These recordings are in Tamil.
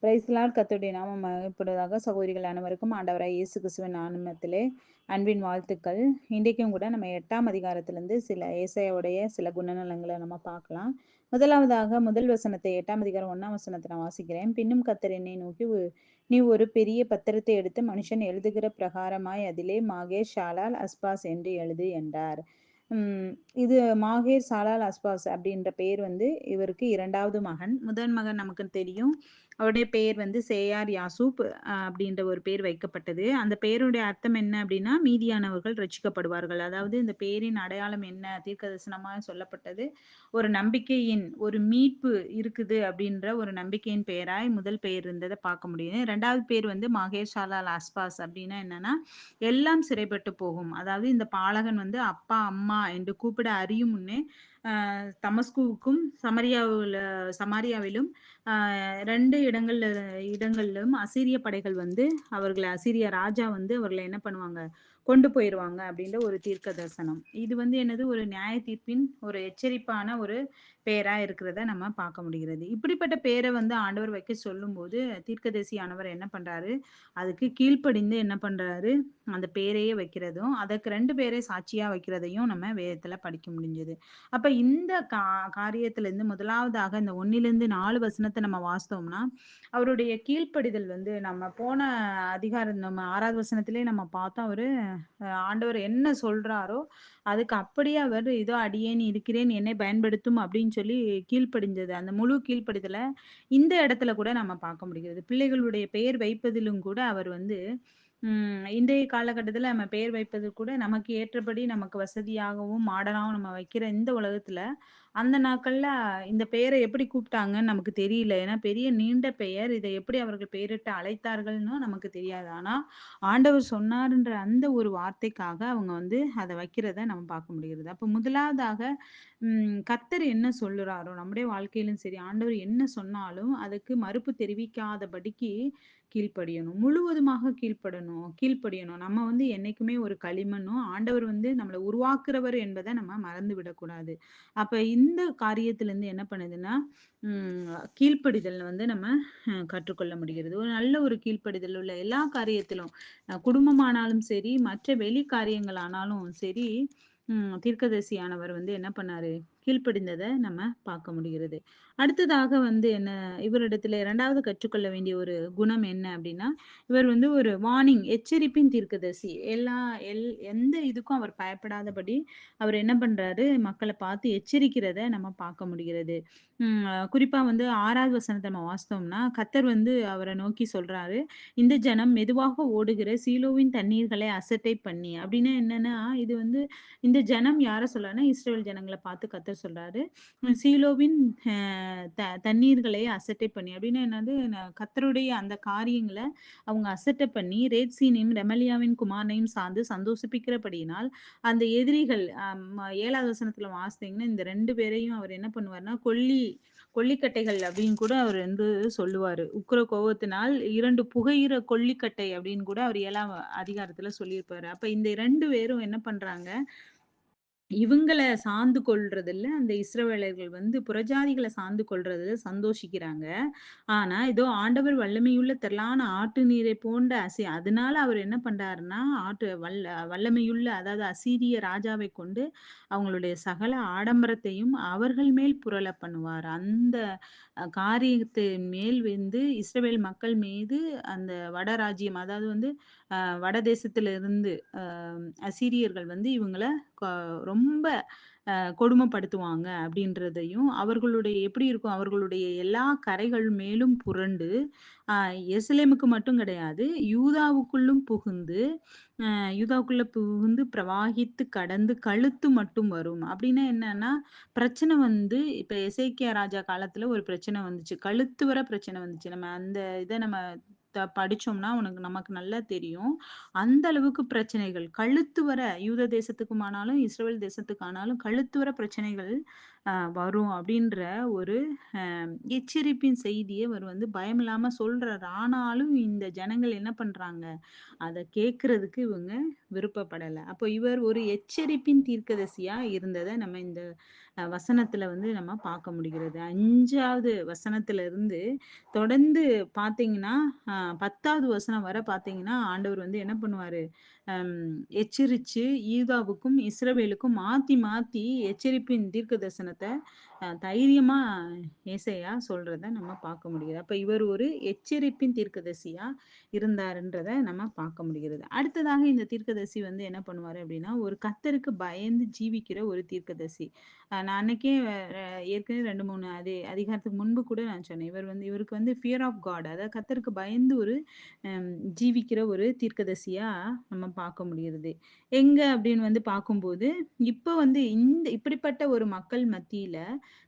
Price Lord. கர்த்தருடைய நாமம் மகிமைப்படுவதாக. சகோதரிகள் அனைவருக்கும் ஆண்டவராகிய இயேசு கிறிஸ்துவின் நாமத்திலே அன்பின் வாழ்த்துக்கள். இன்றைக்கும் கூட நம்ம 8ஆம் அதிகாரத்திலிருந்து சில ஏசாயாவுடைய சில குணநலங்களை நம்ம பார்க்கலாம். முதலாவதாக முதல் வசனத்தை 8ஆம் அதிகாரம் 1ஆம் வசனத்தை நான் வாசிக்கிறேன். பின்னும் கர்த்தர் என்னை நோக்கி, நீ ஒரு பெரிய பத்திரத்தை எடுத்து மனுஷன் எழுதுகிற பிரகாரமாய் அதிலே மாகேர் ஷாலால் அஸ்பாஸ் என்று எழுது என்றார். இது மாகேர் சாலால் அஸ்பாஸ் அப்படின்ற பெயர் வந்து இவருக்கு இரண்டாவது மகன். முதல் மகன் நமக்கு தெரியும், அவருடைய பெயர் வந்து சேயார் யாசூப் அப்படின்ற ஒரு பேர் வைக்கப்பட்டது. அந்த பெயருடைய அர்த்தம் என்ன அப்படின்னா, மீதியானவர்கள் ரட்சிக்கப்படுவார்கள். அதாவது இந்த பெயரின் அடையாளம் என்ன, தீர்க்கதரிசனமாக சொல்லப்பட்டது, ஒரு நம்பிக்கையின் ஒரு மீட்பு இருக்குது அப்படின்ற ஒரு நம்பிக்கையின் பெயராய் முதல் பெயர் இருந்ததை பார்க்க முடியும். ரெண்டாவது பேர் வந்து மகேஷாலால் அஸ்பாஸ் அப்படின்னா என்னன்னா, எல்லாம் சிறைப்பட்டு போகும். அதாவது இந்த பாலகன் வந்து அப்பா அம்மா என்று கூப்பிட அறியும் முன்னே தமஸ்குவுக்கும் சமாரியாவிலும் 2 இடங்களிலும் அசீரிய படைகள் வந்து அவர்களை, அசீரிய ராஜா வந்து அவர்களை என்ன பண்ணுவாங்க, கொண்டு போயிருவாங்க அப்படின்ற ஒரு தீர்க்க தரிசனம். இது வந்து என்னது, ஒரு நியாய தீர்ப்பின் ஒரு எச்சரிப்பான ஒரு பேரா இருக்கிறத நம்ம பார்க்க முடிகிறது. இப்படிப்பட்ட பேரை வந்து ஆண்டவர் வைக்க சொல்லும் போது தீர்க்கதரிசியானவர் என்ன பண்றாரு, அதுக்கு கீழ்ப்படிந்து என்ன பண்றாரு, அந்த பேரையே வைக்கிறதும் அதற்கு 2 பேரை சாட்சியா வைக்கிறதையும் நம்ம வேதத்துல படிக்க முடிஞ்சது. அப்ப இந்த காரியத்துல இருந்து முதலாவதாக இந்த 1லிருந்து 4 வசனத்தை நம்ம வாசித்தோம்னா, அவருடைய கீழ்ப்படிதல் வந்து நம்ம போன அதிகாரம் நம்ம 6வது வசனத்திலே நம்ம பார்த்தோம். அவரு ஆண்டவர் என்ன சொல்றாரோ அதுக்கு அப்படியே அவர், இதோ அடியேன் இருக்கிறேன் என்னை பயன்படுத்தும் அப்படின்னு சொல்லி கீழ்ப்படிஞ்சது. அந்த முழு கீழ்ப்படிதலை இந்த இடத்துல கூட நம்ம பார்க்க முடிகிறது. பிள்ளைகளுடைய பெயர் வைப்பதிலும் கூட அவர் வந்து இன்றைய காலகட்டத்துல நம்ம பெயர் வைப்பது கூட நமக்கு ஏற்றபடி, நமக்கு வசதியாகவும் மாடர்னாகவும் நம்ம வைக்கிற இந்த உலகத்துல, அந்த நாட்கள்ல இந்த பெயரை எப்படி கூப்பிட்டாங்கன்னு நமக்கு தெரியல. ஏன்னா பெரிய நீண்ட பெயர். இதை எப்படி அவர்கள் பெயரிட்டு அழைத்தார்கள்ன்னு நமக்கு தெரியாது. ஆனா ஆண்டவர் சொன்னார்ன்ற அந்த ஒரு வார்த்தைக்காக அவங்க வந்து அதை வைக்கிறத நம்ம பார்க்க முடிகிறது. அப்ப முதலாவதாக கர்த்தர் என்ன சொல்லுறாரோ நம்முடைய வாழ்க்கையிலும் சரி, ஆண்டவர் என்ன சொன்னாலும் அதுக்கு மறுப்பு தெரிவிக்காதபடிக்கு கீழ்ப்படியணும். முழுவதுமாக கீழ்ப்படியணும். நம்ம வந்து என்னைக்குமே ஒரு களிமண்ணும், ஆண்டவர் வந்து நம்மளை உருவாக்குறவர் என்பதை நம்ம மறந்து விடக்கூடாது. அப்ப இந்த காரியத்துல இருந்து என்ன பண்ணுதுன்னா, கீழ்ப்படிதல் வந்து நம்ம கற்றுக்கொள்ள முடிகிறது. ஒரு நல்ல ஒரு கீழ்ப்படிதல் உள்ள எல்லா காரியத்திலும், குடும்பமானாலும் சரி, மற்ற வெளி காரியங்களானாலும் சரி, தீர்க்கதரிசியானவர் வந்து என்ன பண்ணாரு, கீழ்ப்படிந்ததை நம்ம பார்க்க முடிகிறது. அடுத்ததாக வந்து என்ன, இவரிடத்துல 2வது கற்றுக்கொள்ள வேண்டிய ஒரு குணம் என்ன அப்படின்னா, இவர் வந்து ஒரு வார்னிங், எச்சரிப்பின் தீர்க்கதரிசி. எந்த இதுக்கும் அவர் பயப்படாதபடி அவர் என்ன பண்றாரு, மக்களை பார்த்து எச்சரிக்கிறத நம்ம பார்க்க முடிகிறது. குறிப்பா வந்து 6வது வசனத்தை நம்ம வாசித்தோம்னா, கர்த்தர் வந்து அவரை நோக்கி சொல்றாரு, இந்த ஜனம் மெதுவாக ஓடுகிற சீலோவின் தண்ணீர்களை அசட்டை பண்ணி. அப்படின்னா என்னன்னா, இது வந்து இந்த ஜனம் யாரை சொல்றாருன்னா, இஸ்ரவேல் ஜனங்களை பார்த்து கர்த்தர் சொல்றாரு, சீலோவின் தண்ணீர்களை அசட்டை பண்ணி. அப்படின்னா என்னது, கர்த்தருடைய அந்த காரியங்களை அவங்க அசட்டை பண்ணி ரேத்சீனையும் ரெமலியாவின் குமாரனையும் சார்ந்து சந்தோஷிப்பிக்கிறபடியினால், அந்த எதிரிகள் 7வது வசனத்துல வாசித்தீங்கன்னா, இந்த 2 பேரையும் அவர் என்ன பண்ணுவார்னா, கொல்லிக்கட்டைகள் அப்படின்னு கூட அவர் வந்து சொல்லுவாரு. உக்கிர கோபத்தினால் 2 புகையிற கொல்லிக்கட்டை அப்படின்னு கூட அவர் 7ஆம் அதிகாரத்துல சொல்லியிருப்பாரு. அப்ப இந்த 2 பேரும் என்ன பண்றாங்க, இவங்கள சார்ந்து கொள்றதில்ல. அந்த இஸ்ரவேலர்கள் வந்து புறஜாதிகள சார்ந்து கொள்றதுல சந்தோஷிக்கிறாங்க. ஆனா, இதோ ஆண்டவர் வல்லமையுள்ள திரளான ஆட்டு நீரை போன்ற அதனால அவர் என்ன பண்றாருன்னா, வல்லமையுள்ள, அதாவது அசீரிய ராஜாவை கொண்டு அவங்களுடைய சகல ஆடம்பரத்தையும் அவர்கள் மேல் புரள பண்ணுவார். அந்த காரியத்தின் மேல் வந்து இஸ்ரவேல் மக்கள் மீது அந்த வடராஜ்யம், அதாவது வந்து வடதேசத்திலிருந்து அசீரியர்கள் வந்து இவங்கள ரொம்ப கொடுமைப்படுத்துவாங்க அப்படின்றதையும், அவர்களுடைய எப்படி இருக்கும், அவர்களுடைய எல்லா கரைகள் மேலும் புரண்டு எருசலேமுக்கு மட்டும் கிடையாது, யூதாவுக்குள்ள புகுந்து பிரவாகித்து கடந்து கழுத்து மட்டும் வரும். அப்படின்னா என்னன்னா, பிரச்சனை வந்து இப்ப எசேக்கியா ராஜா காலத்துல ஒரு பிரச்சனை வந்துச்சு. கழுத்து வர பிரச்சனை வந்துச்சு. நம்ம அந்த இதை நம்ம படிச்சோம்னா நமக்கு நல்லா தெரியும். அந்த அளவுக்கு பிரச்சனைகள் கழுத்து வர, யூத தேசத்துக்குமானாலும் இஸ்ரவேல் தேசத்துக்கானாலும் கழுத்து வர பிரச்சனைகள் வரும் அப்படின்ற ஒரு எச்சரிப்பின் செய்திய இவர் வந்து பயமில்லாம சொல்றாரு. ஆனாலும் இந்த ஜனங்கள் என்ன பண்றாங்க? அத கேட்கறதுக்கு இவங்க விருப்பப்படல. அப்போ இவர் ஒரு எச்சரிப்பின் தீர்க்கதரிசியா இருந்தத நம்ம இந்த வசனத்துல வந்து நம்ம பார்க்க முடிகிறது. 5வது வசனத்துல இருந்து தொடர்ந்து பார்த்தீங்கன்னா, 10வது வசனம் வர பார்த்தீங்கன்னா, ஆண்டவர் வந்து என்ன பண்ணுவாரு? அம் எச்சரிச்சு யூதாவுக்கும், இஸ்ரவேலுக்கும் மாத்தி மாத்தி எச்சரிப்பின் தீர்க்க தரிசனத்த தைரியமா ஏசாயா சொல்றத நம்ம பார்க்க முடியுது. அப்ப இவர் ஒரு எச்சரிப்பின் தீர்க்கதரிசியா இருந்தாருன்றத நம்ம பார்க்க முடிகிறது. அடுத்ததாக இந்த தீர்க்கதரிசி வந்து என்ன பண்ணுவாரு அப்படின்னா, ஒரு கர்த்தருக்கு பயந்து ஜீவிக்கிற ஒரு தீர்க்கதரிசி. நான் அன்னைக்கே ஏற்கனவே 2, 3 அதிகாரத்துக்கு முன்பு கூட நான் சொன்னேன். இவருக்கு வந்து ஃபியர் ஆஃப் காட் அதாவது கர்த்தருக்கு பயந்து ஒரு அம் ஜீவிக்கிற ஒரு தீர்க்கதரிசியா நம்ம பார்க்க முடிகிறது. எங்க அப்படின்னு வந்து பார்க்கும்போது, இப்ப வந்து இப்படிப்பட்ட ஒரு மக்கள் மத்தியில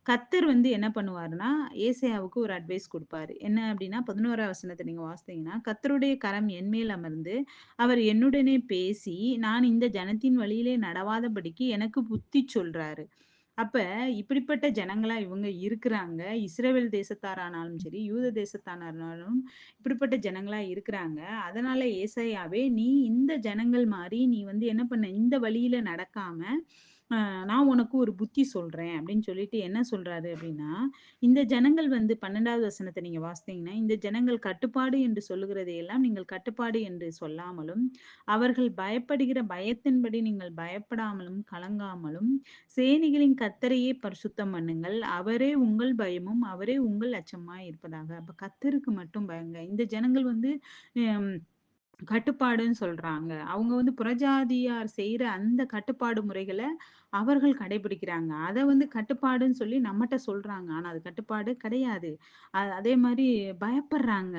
கர்த்தர் வந்து என்ன பண்ணுவாருன்னா, ஏசாயாவுக்கு ஒரு அட்வைஸ் குடுப்பாரு. என்ன அப்டின்னா 11ஆம் வசனத்த நீங்க வாசித்தீங்கன்னா, "கர்த்தருடைய கரம் என்மேல் அமர்ந்து, அவர் என்னுடனே பேசி, நான் இந்த ஜனத்தின் வழியிலே நடவாதபடிக்கு எனக்கு புத்தி சொல்றாரு." அப்ப இப்படிப்பட்ட ஜனங்களா இவங்க இருக்குறாங்க. இஸ்ரவேல் தேசத்தாரானாலும் சரி, யூத தேசத்தாரானாலும் இப்படிப்பட்ட ஜனங்களா இருக்குறாங்க. அதனால ஏசாயாவே, "நீ இந்த ஜனங்கள் மாரி நீ வந்து என்ன பண்ண, இந்த வழியில நடக்காம, நான் உனக்கு ஒரு புத்தி சொல்றேன்." அப்படின்னு சொல்லிட்டு என்ன சொல்றாரு அப்படின்னா, இந்த ஜனங்கள் வந்து 12வது வசனத்த நீங்க வாசித்தீங்கன்னா, "இந்த ஜனங்கள் கட்டுப்பாடு என்று சொல்லுகிறதை எல்லாம் நீங்கள் கட்டுப்பாடு என்று சொல்லாமலும், அவர்கள் பயப்படுகிற பயத்தின்படி நீங்கள் பயப்படாமலும், கலங்காமலும், சேனைகளின் கர்த்தரையே பரிசுத்தம் பண்ணுங்கள். அவரே உங்கள் பயமும், அவரே உங்கள் அச்சமுமாய் இருப்பதாக." அப்ப கர்த்தருக்கு மட்டும் பயங்க. இந்த ஜனங்கள் வந்து அம் கட்டுப்பாடுன்னு சொல்றாங்க. அவங்க வந்து புறஜாதியார் செய்ற அந்த கட்டுப்பாடு முறைகள அவர்கள் கடைபிடிக்கிறாங்க. அத வந்து கட்டுப்பாடுன்னு சொல்லி நம்மட்ட சொல்றாங்க. ஆனா அது கட்டுப்பாடு கிடையாது. அதே மாரி பயப்படுறாங்க.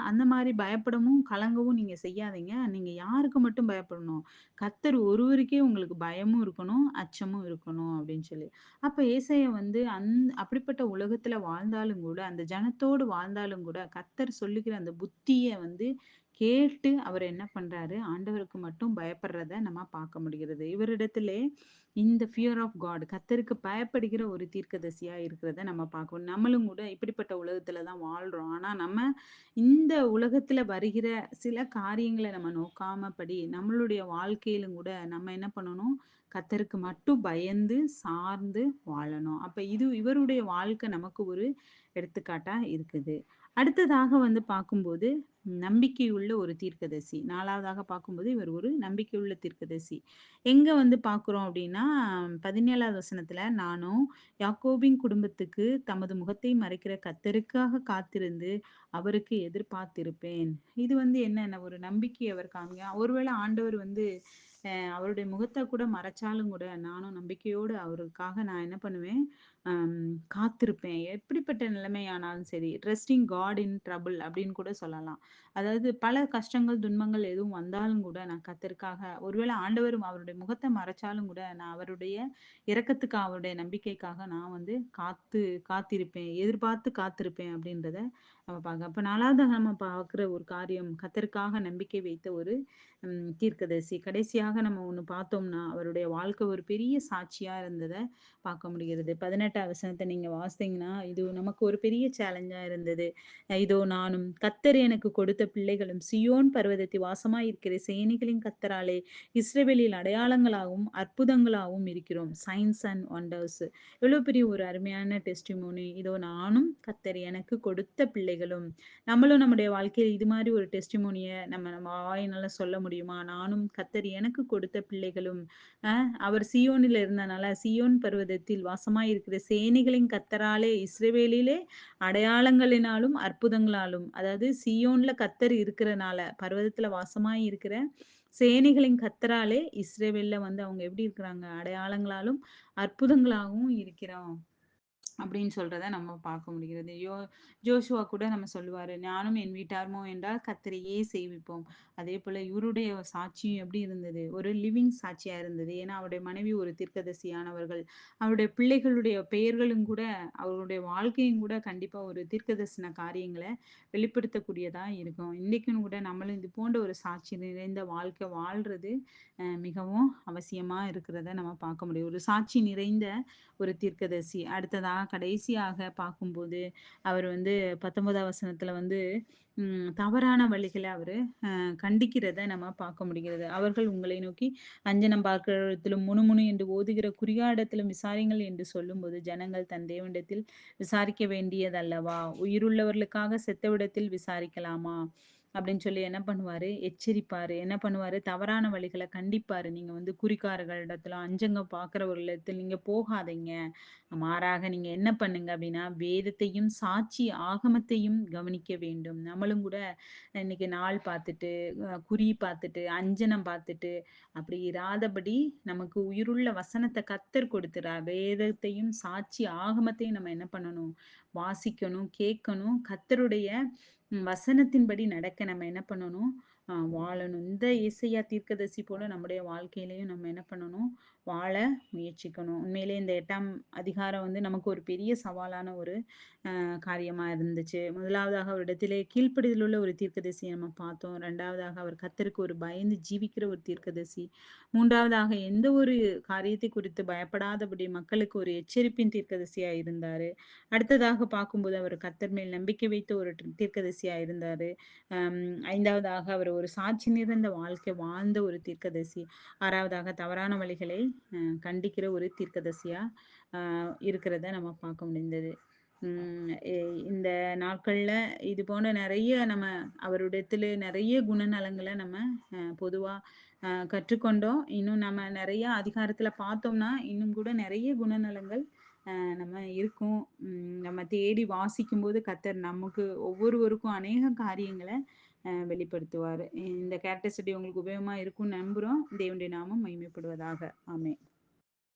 அந்த மாரி பயப்படவும், கலங்கவும் நீங்க செய்யாதீங்க. நீங்க யாருக்கு மட்டும் பயப்படணும்? கர்த்தர் ஒருவருக்கே உங்களுக்கு பயமும் இருக்கணும், அச்சமும் இருக்கணும் அப்படின்னு சொல்லி. அப்ப ஏசாயா வந்து அப்படிப்பட்ட உலகத்துல வாழ்ந்தாலும் கூட, அந்த ஜனத்தோடு வாழ்ந்தாலும் கூட, கர்த்தர் சொல்லுகிற அந்த புத்திய வந்து கேட்டு அவர் என்ன பண்றாரு? ஆண்டவருக்கு மட்டும் பயப்படுறத நம்ம பார்க்க முடிகிறது. இவரிடத்திலே இந்த ஃபியர் ஆஃப் காட் கர்த்தருக்கு பயப்படுகிற ஒரு தீர்க்கதரிசியா இருக்கிறத நம்ம பார்க்கணும். நம்மளும் கூட இப்படிப்பட்ட உலகத்துல தான் வாழ்றோம். ஆனா நம்ம இந்த உலகத்துல வருகிற சில காரியங்கள நம்ம நோக்காமபடி நம்மளுடைய வாழ்க்கையிலும் கூட நம்ம என்ன பண்ணணும்? கர்த்தருக்கு மட்டும் பயந்து, சார்ந்து வாழணும். அப்ப இவருடைய வாழ்க்கை நமக்கு ஒரு எடுத்துக்காட்டா இருக்குது. அடுத்ததாக வந்து பார்க்கும்போது, நம்பிக்கையுள்ள ஒரு தீர்க்கதரிசி. 4வதாக பார்க்கும்போது, இவர் ஒரு நம்பிக்கையுள்ள தீர்க்கதரிசி. எங்க வந்து பார்க்குறோம் அப்டின்னா, 17வது வசனத்துல, "நானோ யாக்கோபின் குடும்பத்துக்கு தமது முகத்தை மறைக்கிற கர்த்தருக்காக காத்திருந்து, அவருக்கு எதிர்பார்த்திருப்பேன்." இது வந்து என்னென்ன ஒரு நம்பிக்கை அவர் ஒருவேள ஆண்டவர் வந்து அவருடைய முகத்த கூட மறைச்சாலும் கூட, நானும் நம்பிக்கையோடு அவருக்காக நான் என்ன பண்ணுவேன், காத்திருப்பேன். எப்படிப்பட்ட நிலைமையானாலும் சரி, "ட்ரஸ்டிங் காட் இன் ட்ரபிள்" அப்படின்னு கூட சொல்லலாம். அதாவது பல கஷ்டங்கள், துன்பங்கள் எதுவும் வந்தாலும் கூட நான் கர்த்தருக்காக ஒருவேள ஆண்டவர் அவருடைய முகத்த மறைச்சாலும் கூட, நான் அவருடைய இரக்கத்துக்காக, அவருடைய நம்பிக்கைக்காக நான் வந்து காத்திருப்பேன். எதிர்பார்த்து காத்திருப்பேன் அப்படின்றத நம்ம பார்க்க அப்ப 4வதாக நம்ம பார்க்குற ஒரு காரியம், கர்த்தருக்காக நம்பிக்கை வைத்த ஒரு தீர்க்கதரிசி. கடைசியாக நம்ம ஒண்ணு பார்த்தோம்னா, அவருடைய வாழ்க்கை ஒரு பெரிய சாட்சியா இருந்தத பார்க்க முடிகிறது. 18ஆம் வசனத்த நீங்க வாசித்தீங்கன்னா, இது நமக்கு ஒரு பெரிய சேலஞ்சா இருந்தது. "இதோ நானும் கர்த்தர் எனக்கு கொடுத்த பிள்ளைகளும் சீயோன் பர்வதத்தில் வாசமாயிருக்கிற சேனைகளின் கர்த்தராலே இஸ்ரவேலில் அடையாளங்களாகவும், அற்புதங்களாகவும் இருக்கிறோம்." Science and wonders. எவ்வளோ பெரிய ஒரு அருமையான டெஸ்டிமோனி. "இதோ நானும் கர்த்தர் எனக்கு கொடுத்த பிள்ளைகளும்." நம்மளும் நம்முடைய வாழ்க்கையில் இது மாரி ஒரு டெஸ்டிமோனிய நம்ம வாயினால சொல்ல முடியுமா? "நானும் கர்த்தர் எனக்கு கொடுத்த பிள்ளைகளும்." அ அவர் சீயோனில இருந்தனால, சீயோன் பர்வதத்தில் வாசமாயிருக்கிற சேனைகளின் கர்த்தராலே இஸ்ரவேலிலே அடையாளங்களினாலும், அற்புதங்களாலும் அதாவது சீயோன்ல கர்த்தர் இருக்கிறனால, பர்வதத்துல வாசமாய் இருக்கிற சேனைகளின் கர்த்தராலே இஸ்ரவேல்ல வந்து அவங்க எப்படி இருக்கிறாங்க? அடையாளங்களாலும், அற்புதங்களாகவும் இருக்கிறோம். அப்படின்னு சொல்றத நம்ம பார்க்க முடிகிறது. ஜோஷுவா கூட நம்ம சொல்லுவாரு, "நானும் என் வீட்டாருமோ என்றால் கர்த்தரையே சேவிப்போம்." அதேபோல இவருடைய சாட்சியும் எப்படி இருந்தது? ஒரு லிவிங் சாட்சியா இருந்தது. ஏன்னா, அவருடைய மனைவி ஒரு தீர்க்கதரிசியானவர்கள். அவருடைய பிள்ளைகளுடைய பெயர்களும் கூட, அவர்களுடைய வாழ்க்கையும் கூட கண்டிப்பா ஒரு தீர்க்கதரிசன காரியங்கள வெளிப்படுத்தக்கூடியதா இருக்கும். இன்னைக்கும் கூட நம்மளும் இது போன்ற ஒரு சாட்சி நிறைந்த வாழ்க்கை வாழ்றது மிகவும் அவசியமா இருக்கிறத நம்ம பார்க்க முடியும். ஒரு சாட்சி நிறைந்த ஒரு தீர்க்கதரிசி. கடைசியாக பார்க்கும்போது, அவர் வந்து 19ஆம் வசனத்துல வந்து தவறான வழிகள அவரு கண்டிக்கிறத நம்ம பார்க்க முடிகிறது. அவர்கள் உங்களை நோக்கி அஞ்சனம் பார்க்கிறதிலும் முணுமுணு என்று ஓதுகிற குறியாடத்திலும் விசாரியுங்கள் என்று சொல்லும்போது, ஜனங்கள் தன் தேவனிடத்தில் விசாரிக்க வேண்டியதல்லவா? உயிருள்ளவர்களுக்காக செத்தவிடத்தில் விசாரிக்கலாமா? அப்படின்னு சொல்லி என்ன பண்ணுவாரு? எச்சரிப்பாரு. என்ன பண்ணுவாரு? தவறான வழிகள கண்டிப்பாரு. நீங்க வந்து குறிகாரர்களிடத்திலும், அஞ்சங்கம் பார்க்கிறவர்களிடத்தில் நீங்க போகாதீங்க. மாறாக நீங்க என்ன பண்ணுங்க அப்படின்னா, வேதத்தையும், சாட்சி ஆகமத்தையும் கவனிக்க வேண்டும். நம்மளும் கூட இன்னைக்கு நாள் பார்த்துட்டு, குறி பார்த்துட்டு, அஞ்சனம் பார்த்துட்டு, அப்படி இராதபடி நமக்கு உயிருள்ள வசனத்த கர்த்தர் கொடுக்கிறார். வேதத்தையும், சாட்சி ஆகமத்தையும் நம்ம என்ன பண்ணணும்? வாசிக்கணும், கேட்கணும். கர்த்தருடைய வசனத்தின்படி நடக்க நம்ம என்ன பண்ணணும்? வாழணும். இந்த ஏசாயா தீர்க்கதரிசி போல நம்முடைய வாழ்க்கையிலயும் நம்ம என்ன பண்ணணும்? வாழ முயற்சிக்கணும். உண்மையிலேயே இந்த 8ஆம் அதிகாரம் வந்து நமக்கு ஒரு பெரிய சவாலான ஒரு காரியமா இருந்துச்சு. முதலாவதாக அவரிடத்திலே கீழ்ப்படிதல் உள்ள ஒரு தீர்க்கதரிசிய நம்ம பார்த்தோம். 2வதாக அவர் கர்த்தருக்கு ஒரு பயந்து ஜீவிக்கிற ஒரு தீர்க்கதரிசி. 3வதாக எந்த ஒரு காரியத்தை குறித்து பயப்படாதபடி மக்களுக்கு ஒரு எச்சரிப்பின் தீர்க்கதரிசியா இருந்தாரு. அடுத்ததாக பார்க்கும்போது அவர் கர்த்தர் மேல் நம்பிக்கை வைத்த ஒரு தீர்க்கதரிசியா இருந்தாரு. அம் 5வதாக அவர் ஒரு சாட்சி நிறைந்த வாழ்க்கை வாழ்ந்த ஒரு தீர்க்கதரிசி. 6வதாக தவறான வழிகளை கண்டிக்கிற ஒரு தீர்க்கதரிசியா அ இருக்கிறத நம்ம பார்க்க முடிந்தது. ம் எ இந்த நாட்கள்ல இது போன்ற நெறைய நம்ம அவரிடத்திலே நெறைய குணநலங்கள நம்ம பொதுவா கற்றுக்கொண்டோம். இன்னும் நம்ம நெறைய அதிகாரத்தில பார்த்தோம்னா, இன்னும் கூட நெறைய குணநலங்கள் நம்ம இருக்கும். நம்ம தேடி வாசிக்கும்போது கர்த்தர் நமக்கு ஒவ்வொருவருக்கும் அநேக காரியங்கள வெளிப்படுத்துவாரு. இந்த கேரக்டர் ஸ்டடி உங்களுக்கு உபயோகமா இருக்கும்னு நம்புறோம். தேவனுடைய நாமம் மகிமைப்படுவதாக. ஆமென்.